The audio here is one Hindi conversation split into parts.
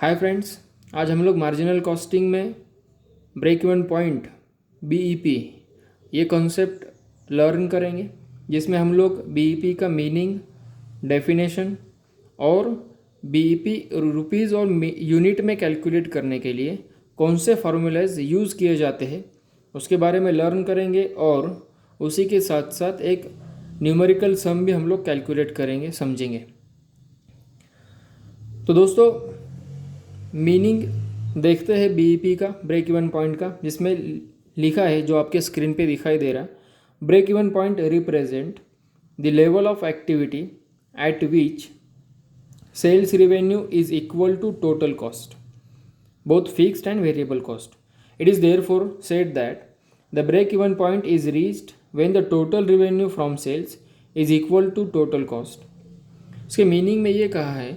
हाय फ्रेंड्स, आज हम लोग मार्जिनल कॉस्टिंग में ब्रेक इवन पॉइंट बीईपी ये कॉन्सेप्ट लर्न करेंगे, जिसमें हम लोग बीईपी का मीनिंग, डेफिनेशन और बीईपी रुपीज़ और यूनिट में कैलकुलेट करने के लिए कौन से फार्मूलाज यूज़ किए जाते हैं उसके बारे में लर्न करेंगे। और उसी के साथ साथ एक न्यूमेरिकल सम भी हम लोग कैलकुलेट करेंगे, समझेंगे। तो दोस्तों, मीनिंग देखते हैं बीईपी का, ब्रेक इवन पॉइंट का, जिसमें लिखा है, जो आपके स्क्रीन पे दिखाई दे रहा है। Break even point represent the level of activity at which sales revenue is equal to total cost, both fixed and variable cost. It is therefore said that the break-even point is reached when the total revenue from sales is equal to total cost. इसके मीनिंग में ये कहा है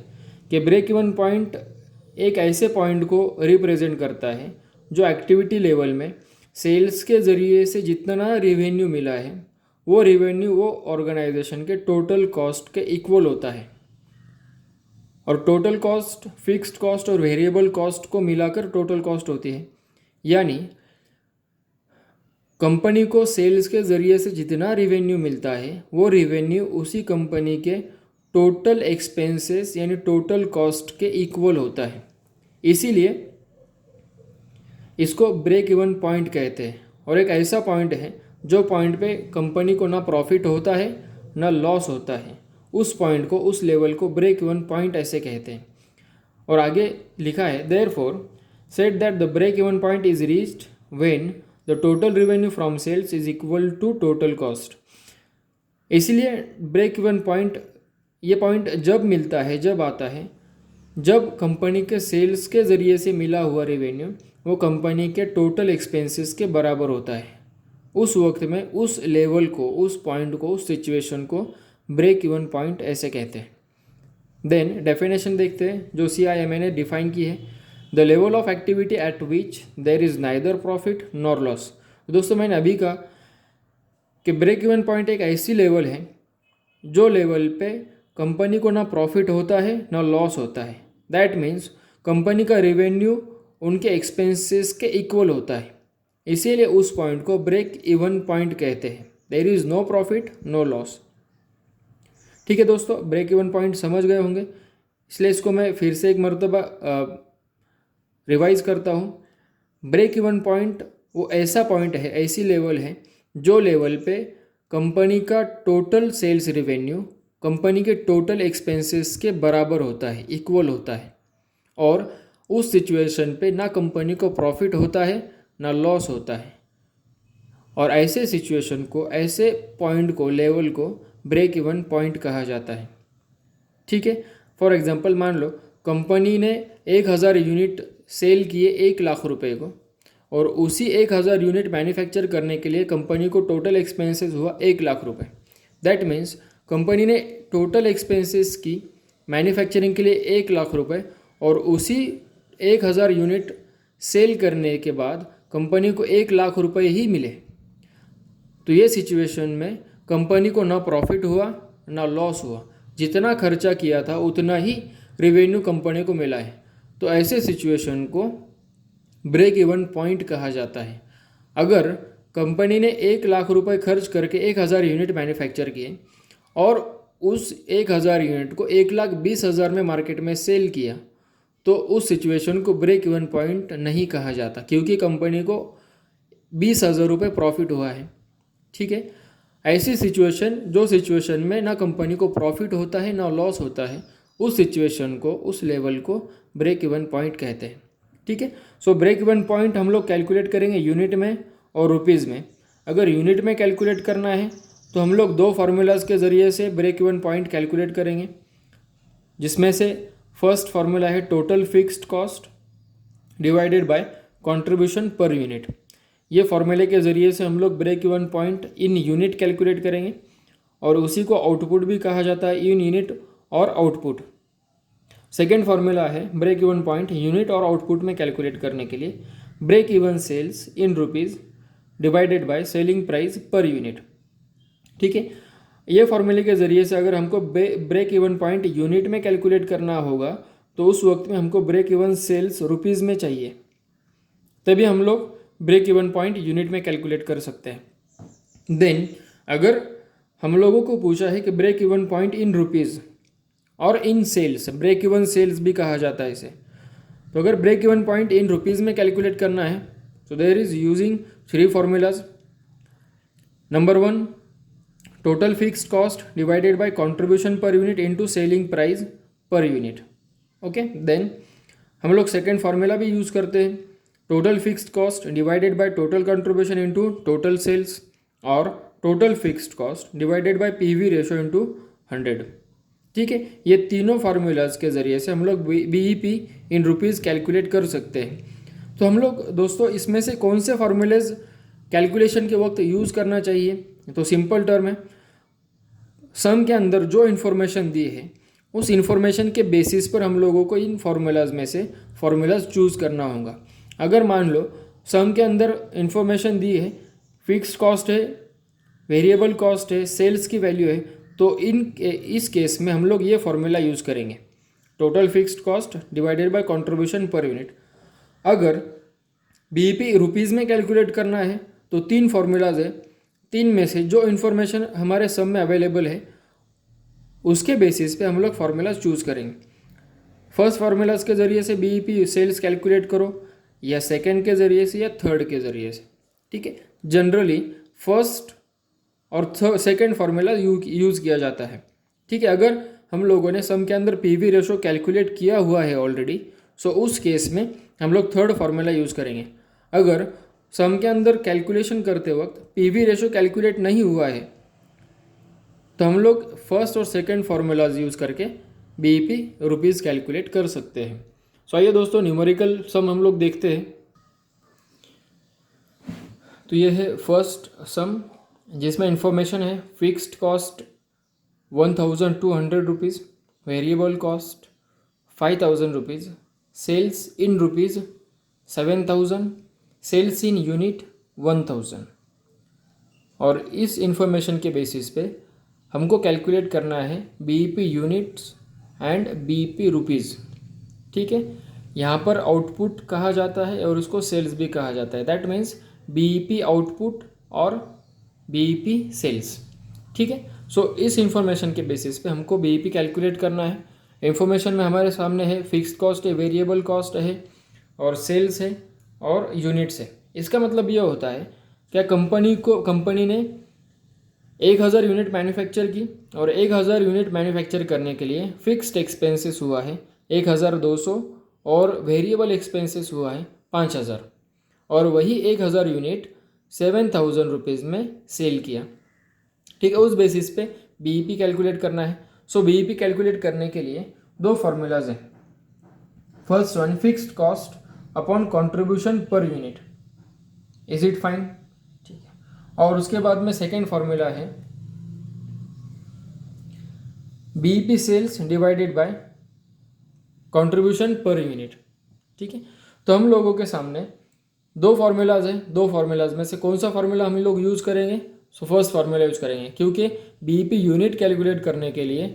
कि ब्रेक इवन पॉइंट एक ऐसे पॉइंट को रिप्रेजेंट करता है जो एक्टिविटी लेवल में सेल्स के ज़रिए से जितना रेवेन्यू मिला है वो रेवेन्यू वो ऑर्गेनाइजेशन के टोटल कॉस्ट के इक्वल होता है। और टोटल कॉस्ट फिक्स्ड कॉस्ट और वेरिएबल कॉस्ट को मिलाकर टोटल कॉस्ट होती है। यानी कंपनी को सेल्स के ज़रिए से जितना रेवेन्यू मिलता है वो रेवेन्यू उसी कंपनी के टोटल एक्सपेंसेस यानी टोटल कॉस्ट के इक्वल होता है। इसीलिए इसको ब्रेक इवन पॉइंट कहते हैं। और एक ऐसा पॉइंट है जो पॉइंट पे कंपनी को ना प्रॉफिट होता है ना लॉस होता है, उस पॉइंट को, उस लेवल को ब्रेक इवन पॉइंट ऐसे कहते हैं। और आगे लिखा है, therefore said that the break even point is reached when the total revenue from sales is equal to total cost. इसलिए ब्रेक इवन पॉइंट, ये पॉइंट जब मिलता है, जब आता है, जब कंपनी के सेल्स के ज़रिए से मिला हुआ रेवेन्यू वो कंपनी के टोटल एक्सपेंसेस के बराबर होता है। उस वक्त में उस लेवल को, उस पॉइंट को, उस सिचुएशन को ब्रेक इवन पॉइंट ऐसे कहते हैं। देन डेफिनेशन देखते हैं जो CIMA ने डिफाइन की है, the level of activity at which there is neither profit nor loss. दोस्तों, मैंने अभी कहा कि ब्रेक इवन पॉइंट एक ऐसी लेवल है जो लेवल पे कंपनी को ना प्रॉफिट होता है ना लॉस होता है। दैट मीन्स कंपनी का रेवेन्यू उनके एक्सपेंसेस के इक्वल होता है। इसीलिए उस पॉइंट को ब्रेक इवन पॉइंट कहते हैं। There is no profit no loss. ठीक है दोस्तों, ब्रेक इवन पॉइंट समझ गए होंगे, इसलिए इसको मैं फिर से एक मरतबा रिवाइज करता हूँ। ब्रेक इवन पॉइंट वो ऐसा पॉइंट है, ऐसी लेवल है जो लेवल पे कंपनी का टोटल सेल्स रेवेन्यू कंपनी के टोटल एक्सपेंसेस के बराबर होता है, इक्वल होता है। और उस सिचुएशन पे ना कंपनी को प्रॉफिट होता है ना लॉस होता है। और ऐसे सिचुएशन को, ऐसे पॉइंट को, लेवल को ब्रेक इवन पॉइंट कहा जाता है। ठीक है, फॉर एग्जांपल मान लो कंपनी ने 1000 यूनिट सेल किए 1 लाख रुपए को, और उसी 1000 यूनिट मैन्युफैक्चर करने के लिए कंपनी को टोटल एक्सपेंसेस हुआ 1 लाख रुपए। दैट मीन्स कंपनी ने टोटल एक्सपेंसेस की मैन्युफैक्चरिंग के लिए 1 लाख रुपए, और उसी 1000 यूनिट सेल करने के बाद कंपनी को 1 लाख रुपए ही मिले। तो ये सिचुएशन में कंपनी को ना प्रॉफिट हुआ ना लॉस हुआ, जितना खर्चा किया था उतना ही रेवेन्यू कंपनी को मिला है। तो ऐसे सिचुएशन को ब्रेक इवन पॉइंट कहा जाता है। अगर कंपनी ने 1 लाख रुपए खर्च करके 1000 यूनिट मैन्युफैक्चर किए और उस 1000 यूनिट को 1,20,000 में मार्केट में सेल किया, तो उस सिचुएशन को ब्रेक इवन पॉइंट नहीं कहा जाता, क्योंकि कंपनी को 20,000 रुपये प्रॉफिट हुआ है। ठीक है, ऐसी सिचुएशन, जो सिचुएशन में ना कंपनी को प्रॉफिट होता है ना लॉस होता है, उस सिचुएशन को, उस लेवल को ब्रेक इवन पॉइंट कहते हैं। ठीक है, सो ब्रेक इवन पॉइंट हम लोग कैलकुलेट करेंगे यूनिट में और रुपीज़ में। अगर यूनिट में कैलकुलेट करना है तो हम लोग 2 फार्मूलाज के ज़रिए से ब्रेक इवन पॉइंट कैलकुलेट करेंगे, जिसमें से फर्स्ट फार्मूला है total fixed cost divided by contribution per unit. ये फार्मूले के ज़रिए से हम लोग break even point in unit calculate करेंगे, और उसी को आउटपुट भी कहा जाता है, इन यूनिट और आउटपुट। सेकेंड फार्मूला है ब्रेक इवन पॉइंट यूनिट और आउटपुट में कैलकुलेट करने के लिए, break even sales in rupees divided by selling price per unit. ठीक है, ये फॉर्मूले के ज़रिए से अगर हमको ब्रेक इवन पॉइंट यूनिट में कैलकुलेट करना होगा तो उस वक्त में हमको ब्रेक इवन सेल्स रुपीज़ में चाहिए, तभी हम लोग ब्रेक इवन पॉइंट यूनिट में कैलकुलेट कर सकते हैं। देन अगर हम लोगों को पूछा है कि break even point in rupees और in sales, break even sales भी कहा जाता है इसे, तो अगर break even point in rupees में कैलकुलेट करना है तो there is using 3 formulas. Number 1, total fixed cost divided by contribution per unit into selling price per unit. Okay, then हम लोग सेकेंड फार्मूला भी यूज़ करते हैं, total fixed cost divided by total contribution into total sales, और total fixed cost divided bye PV ratio into 100। ठीक है, ये तीनों फार्मूलाज के ज़रिए से हम लोग बीईपी इन रुपीज़ कैलकुलेट कर सकते हैं। तो हम लोग दोस्तों इसमें से कौन से फार्मूलेज कैलकुलेशन के वक्त यूज़ करना चाहिए, तो सिंपल टर्म है, सम के अंदर जो इन्फॉर्मेशन दी है उस इन्फॉर्मेशन के बेसिस पर हम लोगों को इन फार्मूलाज में से फार्मूलाज चूज़ करना होगा। अगर मान लो सम के अंदर इन्फॉर्मेशन दी है, फिक्स्ड कॉस्ट है, वेरिएबल कॉस्ट है, सेल्स की वैल्यू है, तो इस केस में हम लोग ये फार्मूला यूज़ करेंगे, total fixed cost divided by contribution per unit. अगर बीईपी रुपीज़ में कैलकुलेट करना है तो 3 फार्मूलाज है, 3 में से जो इन्फॉर्मेशन हमारे सम में अवेलेबल है उसके बेसिस पे हम लोग फार्मूलाज चूज़ करेंगे। फर्स्ट फार्मूलाज के ज़रिए से बीईपी सेल्स कैलकुलेट करो, या सेकेंड के ज़रिए से, या थर्ड के ज़रिए से। ठीक है, जनरली फर्स्ट और सेकेंड फार्मूला यूज़ किया जाता है। ठीक है, अगर हम लोगों ने सम के अंदर पीवी रेशो कैलकुलेट किया हुआ है ऑलरेडी, सो उस केस में हम लोग थर्ड फार्मूला यूज़ करेंगे। अगर सम के अंदर कैलकुलेशन करते वक्त पीवी रेशो कैलकुलेट नहीं हुआ है तो हम लोग फर्स्ट और सेकेंड फार्मूलाज यूज़ करके बीईपी रुपीज़ कैलकुलेट कर सकते हैं। सो आइए दोस्तों न्यूमेरिकल सम हम लोग देखते हैं। तो ये है फर्स्ट सम, जिसमें इंफॉर्मेशन है fixed cost 1200 rupees, variable cost 5000 rupees, sales in rupees 7000, sales in unit 1000। और इस इंफॉर्मेशन के बेसिस पे हमको कैलकुलेट करना है BEP units and BEP rupees. ठीक है, यहाँ पर आउटपुट कहा जाता है और उसको सेल्स भी कहा जाता है, दैट मीन्स बीईपी आउटपुट और बीईपी सेल्स। ठीक है, सो इस इंफॉर्मेशन के बेसिस पे हमको बीईपी कैलकुलेट करना है। इंफॉर्मेशन में हमारे सामने है फिक्स्ड कॉस्ट है, वेरिएबल कॉस्ट है, और सेल्स है, और यूनिट्स है। इसका मतलब ये होता है क्या कंपनी ने 1000 यूनिट मैन्युफैक्चर की, और 1000 यूनिट मैन्युफैक्चर करने के लिए फिक्स्ड एक्सपेंसेस हुआ है 1200, और वेरिएबल एक्सपेंसेस हुआ है 5000, और वही 1000 यूनिट 7000 रुपीज़ में सेल किया। ठीक है, उस बेसिस पे बीईपी कैलकुलेट करना है। सो बीईपी कैलकुलेट करने के लिए 2 फार्मूलाज हैं। First one, fixed cost upon contribution per unit, is it fine? ठीक है, और उसके बाद में सेकेंड फार्मूला है BEP sales divided by contribution per unit. ठीक है, तो हम लोगों के सामने 2 फार्मूलाज हैं, 2 फार्मूलाज में से कौन सा फार्मूला हम लोग यूज़ करेंगे? सो फर्स्ट फार्मूला यूज़ करेंगे, क्योंकि बीईपी यूनिट कैलकुलेट करने के लिए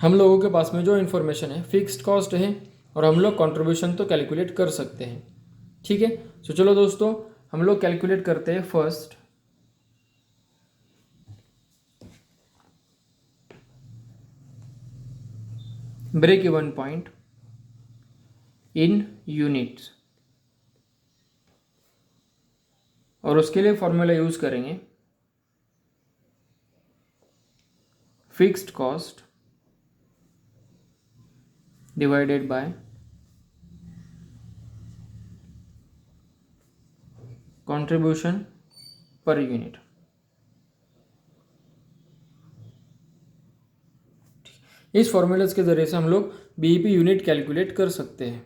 हम लोगों के पास में जो इन्फॉर्मेशन है फिक्स्ड कॉस्ट है, और हम लोग कंट्रीब्यूशन तो कैलकुलेट कर सकते हैं। ठीक है, तो चलो दोस्तों हम लोग कैलकुलेट करते हैं first break even point in units, और उसके लिए फॉर्मूला यूज़ करेंगे fixed cost divided by contribution per unit. इस फॉर्मूलाज के ज़रिए से हम लोग बीईपी यूनिट कैलकुलेट कर सकते हैं।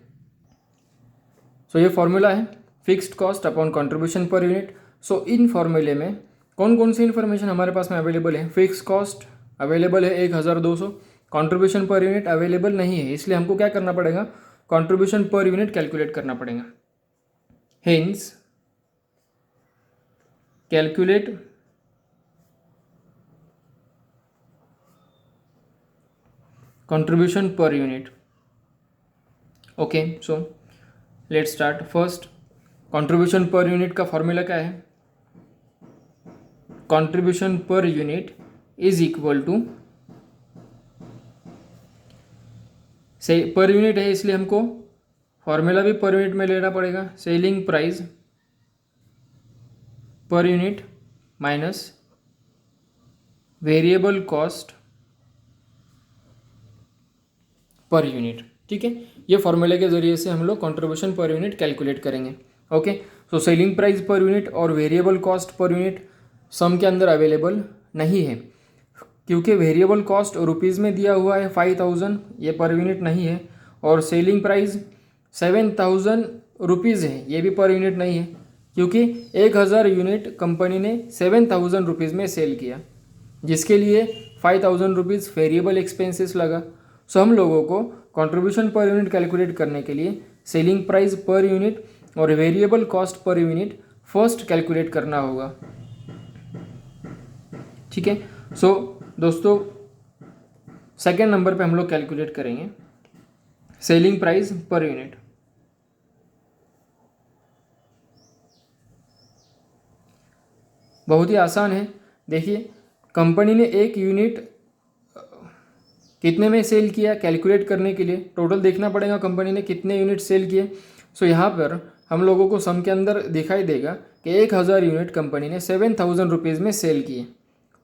सो ये फॉर्मूला है fixed cost upon contribution per unit. So इन फॉर्मूले में कौन कौन सी इन्फॉर्मेशन हमारे पास में अवेलेबल है? फिक्स कॉस्ट अवेलेबल है 1200, कंट्रीब्यूशन पर यूनिट अवेलेबल नहीं है, इसलिए हमको क्या करना पड़ेगा? कंट्रीब्यूशन पर यूनिट कैलकुलेट करना पड़ेगा। Hence calculate contribution per unit. Okay, so let start. First, contribution per unit का फॉर्मूला क्या है? Contribution per unit is equal to, से पर यूनिट है इसलिए हमको फॉर्मूला भी पर यूनिट में लेना पड़ेगा। Selling price per unit minus variable cost per unit. ठीक है, ये फॉर्मूले के जरिए से हम लोग कंट्रीब्यूशन पर यूनिट कैलकुलेट करेंगे। Okay, so selling price per unit और वेरिएबल कॉस्ट पर यूनिट सम के अंदर अवेलेबल नहीं है, क्योंकि वेरिएबल कॉस्ट रुपीज़ में दिया हुआ है 5000, ये पर यूनिट नहीं है, और सेलिंग प्राइस 7000 रुपीज़ है, ये भी पर यूनिट नहीं है, क्योंकि 1000 यूनिट कंपनी ने 7000 रुपीज़ में सेल किया, जिसके लिए 5000 रुपीज़ वेरिएबल एक्सपेंसेस लगा। सो हम लोगों को कंट्रीब्यूशन पर यूनिट कैलकुलेट करने के लिए सेलिंग प्राइस पर यूनिट और variable cost per unit first calculate करना होगा। ठीक है, सो दोस्तों सेकेंड नंबर पे हम लोग कैलकुलेट करेंगे सेलिंग प्राइस पर यूनिट। बहुत ही आसान है। देखिए, कंपनी ने एक यूनिट कितने में सेल किया, कैलकुलेट करने के लिए टोटल देखना पड़ेगा कंपनी ने कितने यूनिट सेल किए। सो यहाँ पर हम लोगों को सम के अंदर दिखाई देगा कि 1000 यूनिट कंपनी ने 7000 रुपीज़ में सेल किए।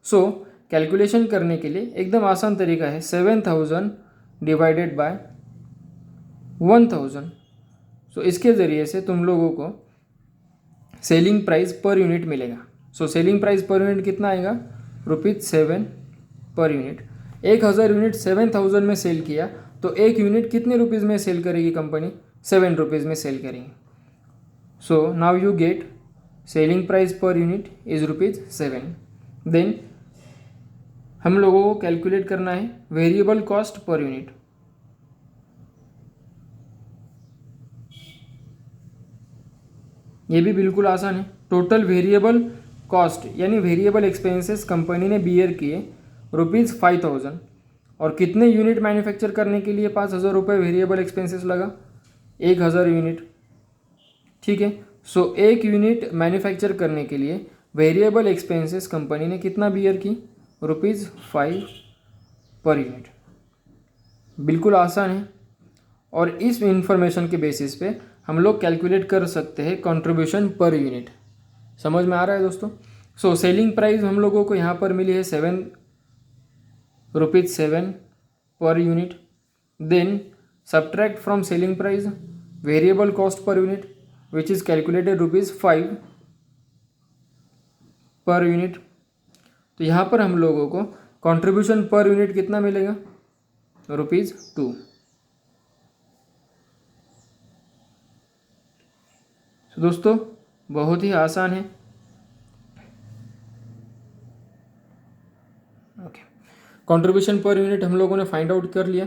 सो कैलकुलेशन करने के लिए एकदम आसान तरीका है, 7000 डिवाइडेड बाय 1000। सो इसके ज़रिए से तुम लोगों को सेलिंग प्राइस पर यूनिट मिलेगा। So selling price per unit कितना आएगा? ₹7 पर यूनिट। 1000 यूनिट 7000 में सेल किया तो एक यूनिट कितने रुपीज़ में सेल करेगी कंपनी? 7 रुपीज़ में सेल करेंगे। So now you get selling price per unit is ₹7। Then हम लोगों को कैलकुलेट करना है वेरिएबल कॉस्ट पर यूनिट। ये भी बिल्कुल आसान है। टोटल वेरिएबल कॉस्ट यानी वेरिएबल एक्सपेंसेस कंपनी ने बियर किए ₹5000, और कितने यूनिट मैन्युफैक्चर करने के लिए 5000 रुपये वेरिएबल एक्सपेंसेस लगा? 1000 यूनिट। ठीक है, सो एक यूनिट मैन्युफैक्चर करने के लिए वेरिएबल एक्सपेंसेस कंपनी ने कितना बियर की? ₹5 पर यूनिट। बिल्कुल आसान है, और इस इंफॉर्मेशन के बेसिस पे हम लोग कैलकुलेट कर सकते हैं कंट्रीब्यूशन पर यूनिट। समझ में आ रहा है दोस्तों? सो सेलिंग प्राइस हम लोगों को यहाँ पर मिली है ₹7 पर unit. Then subtract from selling price variable cost per unit which is calculated ₹5 per unit. तो यहाँ पर हम लोगों को कंट्रीब्यूशन पर यूनिट कितना मिलेगा? ₹2। तो दोस्तों बहुत ही आसान है। ओके, कंट्रीब्यूशन पर यूनिट हम लोगों ने फाइंड आउट कर लिया।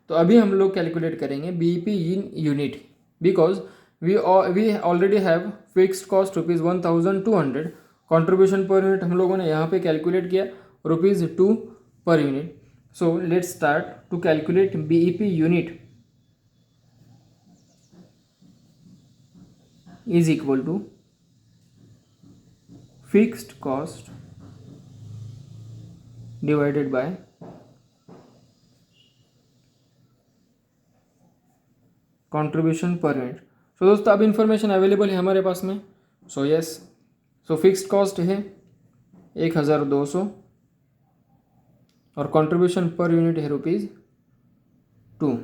तो अभी हम लोग कैलकुलेट करेंगे BEP in unit, because we already have fixed cost ₹1200। Contribution per unit हम लोगों ने यहाँ पे कैलकुलेट किया ₹2 per unit. So let's start to calculate BEP unit is equal to fixed cost divided by contribution per unit। सो दोस्तों अब इंफॉर्मेशन अवेलेबल है हमारे पास में। सो यस, सो फिक्स्ड कॉस्ट है 1200 और कंट्रीब्यूशन पर यूनिट है ₹2।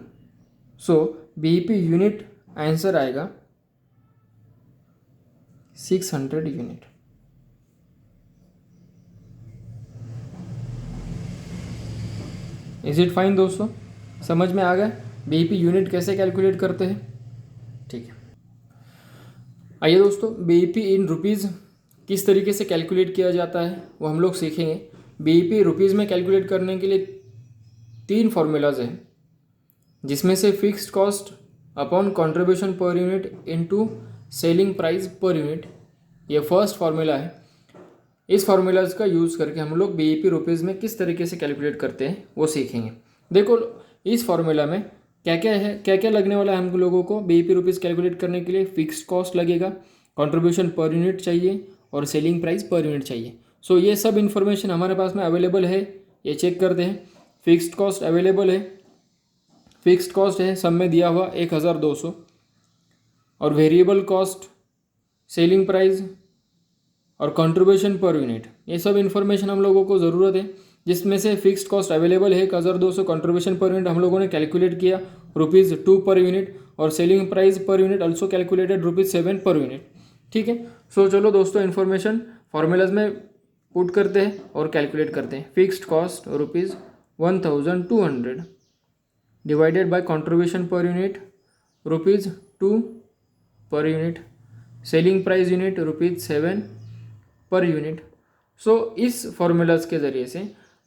सो बीईपी यूनिट आंसर आएगा 600 यूनिट। इज इट फाइन दोस्तों? समझ में आ गया बीईपी यूनिट कैसे कैलकुलेट करते हैं? ठीक है, आइए दोस्तों बीईपी इन रुपीज़ किस तरीके से कैलकुलेट किया जाता है वो हम लोग सीखेंगे। बीईपी रुपीज़ में कैलकुलेट करने के लिए 3 फार्मूलाज हैं, जिसमें से fixed cost upon contribution per unit into selling price per unit, ये फर्स्ट फार्मूला है। इस फार्मूलाज का यूज़ करके हम लोग बीईपी रुपीज़ में किस तरीके से कैलकुलेट करते हैं वो सीखेंगे। देखो, इस फार्मूला में क्या क्या है, क्या क्या लगने वाला है हम लोगों को बीईपी रुपीज़ कैलकुलेट करने के लिए? फिक्स्ड कॉस्ट लगेगा, कंट्रीब्यूशन पर यूनिट चाहिए और सेलिंग प्राइस पर यूनिट चाहिए। सो ये सब इन्फॉर्मेशन हमारे पास में अवेलेबल है, ये चेक करते हैं। फिक्स्ड कॉस्ट अवेलेबल है, फिक्स्ड कॉस्ट है सब में दिया हुआ 1200, और वेरिएबल कॉस्ट, सेलिंग प्राइस और कंट्रीब्यूशन पर यूनिट, ये सब इन्फॉर्मेशन हम लोगों को ज़रूरत है। जिसमें से फिक्स्ड कॉस्ट अवेलेबल है 1200, कंट्रीब्यूशन पर यूनिट हम लोगों ने कैलकुलेट किया ₹2 पर यूनिट, और selling price per unit also calculated ₹7 पर यूनिट। ठीक है, सो चलो दोस्तों इन्फॉर्मेशन फॉर्मूलाज में पुट करते हैं और कैलकुलेट करते हैं। Fixed cost ₹1200 divided by contribution per unit ₹2 per unit, selling price unit ₹7 पर यूनिट। सो इस फॉर्मूलाज के ज़रिए से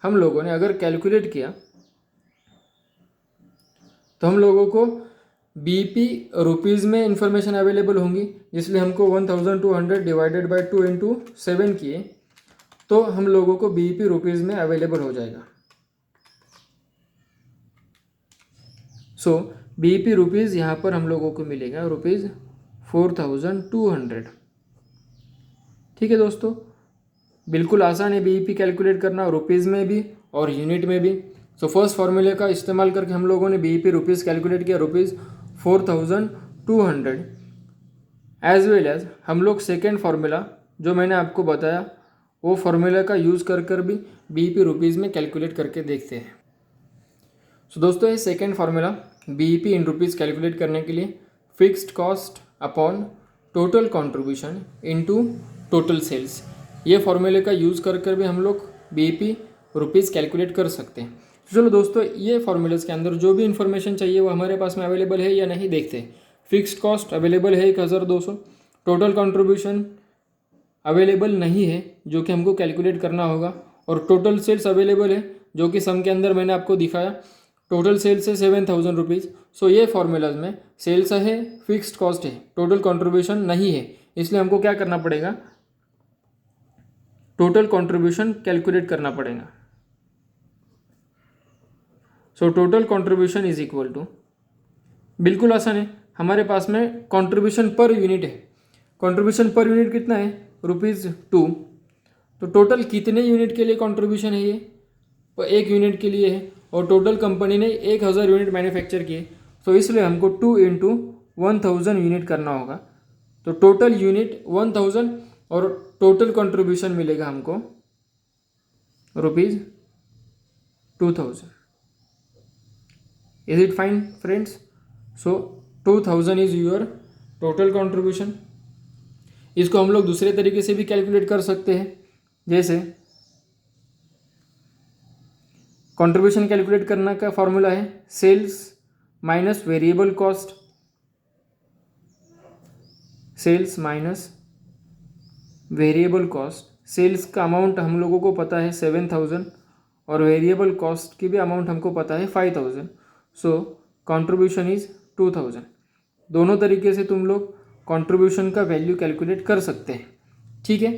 हम लोगों ने अगर कैलकुलेट किया तो हम लोगों को बीईपी रुपीज़ में इंफॉर्मेशन अवेलेबल होंगी, इसलिए हमको 1200 डिवाइडेड बाय 2 इंटू 7 किए तो हम लोगों को बीईपी रुपीज़ में अवेलेबल हो जाएगा। सो बीईपी रुपीज़ यहाँ पर हम लोगों को मिलेगा ₹4200। ठीक है दोस्तों, बिल्कुल आसान है बीईपी कैलकुलेट करना, रुपीज़ में भी और यूनिट में भी। सो फर्स्ट फार्मूले का इस्तेमाल करके हम लोगों ने बीईपी रुपीज़ कैलकुलेट किया ₹4200, एज वेल एज हम लोग सेकेंड फार्मूला जो मैंने आपको बताया वो फार्मूला का यूज़ कर भी बीईपी रुपीज़ में कैलकुलेट करके देखते हैं। सो दोस्तों ये second formula BEP in rupees calculate करने के लिए fixed cost upon total contribution into total sales, ये फार्मूले का यूज़ कर भी हम लोग बीईपी रुपीज़ कैलकुलेट कर सकते हैं। चलो दोस्तों ये फार्मूलेस के अंदर जो भी इन्फॉर्मेशन चाहिए वो हमारे पास में अवेलेबल है या नहीं देखते हैं। फिक्स्ड कॉस्ट अवेलेबल है 1200, टोटल कंट्रीब्यूशन अवेलेबल नहीं है जो कि हमको कैलकुलेट करना होगा, और टोटल सेल्स अवेलेबल है जो कि सम के अंदर मैंने आपको दिखाया। टोटल सेल्स है 7000 रुपीज़। सो ये फार्मूलाज में सेल्स है, फिक्स्ड कॉस्ट है, टोटल कंट्रीब्यूशन नहीं है, इसलिए हमको क्या करना पड़ेगा, टोटल कंट्रीब्यूशन कैलकुलेट करना पड़ेगा। So total contribution is equal to, बिल्कुल आसान है, हमारे पास में कंट्रीब्यूशन पर यूनिट है। कंट्रीब्यूशन पर यूनिट कितना है, ₹2। तो टोटल कितने यूनिट के लिए कंट्रीब्यूशन है, ये तो 1 यूनिट के लिए है, और टोटल कंपनी ने 1000 यूनिट मैन्युफैक्चर किए, तो इसलिए हमको 2 इंटू 1000 यूनिट करना होगा। तो टोटल यूनिट 1000 और टोटल कंट्रीब्यूशन मिलेगा हमको ₹2000। Is it fine friends? So 2000 is your total contribution. इसको हम लोग दूसरे तरीके से भी कैलकुलेट कर सकते हैं, जैसे कंट्रीब्यूशन कैलकुलेट करने का फॉर्मूला है sales minus variable cost, sales minus variable cost. Sales का अमाउंट हम लोगों को पता है 7000 और वेरिएबल कॉस्ट की भी अमाउंट हमको पता है 5000। सो कंट्रीब्यूशन इज 2000। दोनों तरीके से तुम लोग कंट्रीब्यूशन का वैल्यू कैलकुलेट कर सकते हैं। ठीक है,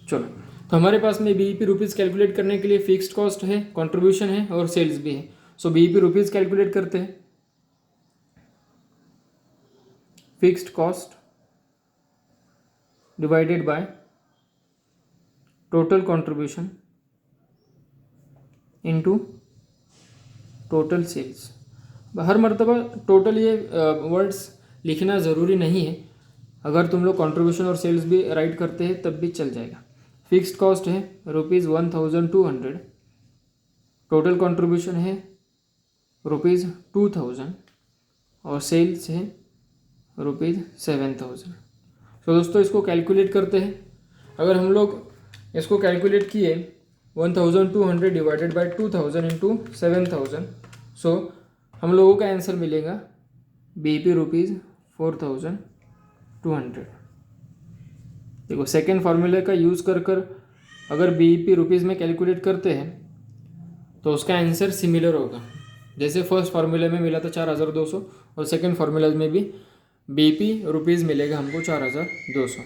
चलो तो हमारे पास में बीईपी रुपीज़ कैलकुलेट करने के लिए फिक्स्ड कॉस्ट है, कंट्रीब्यूशन है और सेल्स भी है। सो बीईपी रुपीज़ कैलकुलेट करते हैं। Fixed cost divided by total contribution into total sales. हर मर्तबा टोटल ये वर्ड्स लिखना ज़रूरी नहीं है, अगर तुम लोग कंट्रीब्यूशन और सेल्स भी राइट करते हैं तब भी चल जाएगा। फिक्स्ड कॉस्ट है ₹1200, टोटल कंट्रीब्यूशन है ₹2000 और सेल्स है ₹7000। तो दोस्तों इसको कैलकुलेट करते हैं। अगर हम लोग इसको कैलकुलेट किए 1200 डिवाइडेड बाय 2000 इंटू 7000, सो हम लोगों का आंसर मिलेगा बीईपी ₹4200। देखो सेकेंड फार्मूले का यूज़ कर अगर बीईपी रुपीज़ में कैलकुलेट करते हैं तो उसका आंसर सिमिलर होगा, जैसे फर्स्ट फार्मूले में मिला था 4200 और सेकेंड फार्मूला में भी बीईपी रुपीज़ मिलेगा हमको 4200।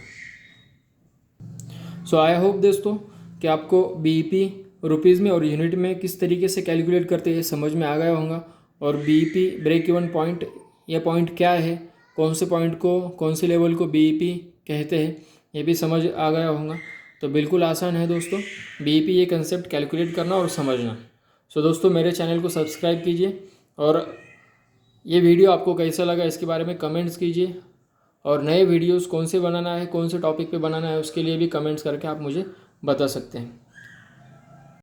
सो आई होप दोस्तों कि आपको बीईपी रुपीज़ में और यूनिट में किस तरीके से कैलकुलेट करते हैं समझ में आ गया होगा। और बीईपी ब्रेक इवन पॉइंट, यह पॉइंट क्या है, कौन से पॉइंट को, कौन से लेवल को बीईपी कहते हैं, ये भी समझ आ गया होगा। तो बिल्कुल आसान है दोस्तों बीईपी ये कंसेप्ट कैलकुलेट करना और समझना। सो दोस्तों मेरे चैनल को सब्सक्राइब कीजिए और ये वीडियो आपको कैसा लगा इसके बारे में कमेंट्स कीजिए। और नए वीडियोस कौन से बनाना है, कौन से टॉपिक पे बनाना है, उसके लिए भी कमेंट्स करके आप मुझे बता सकते हैं।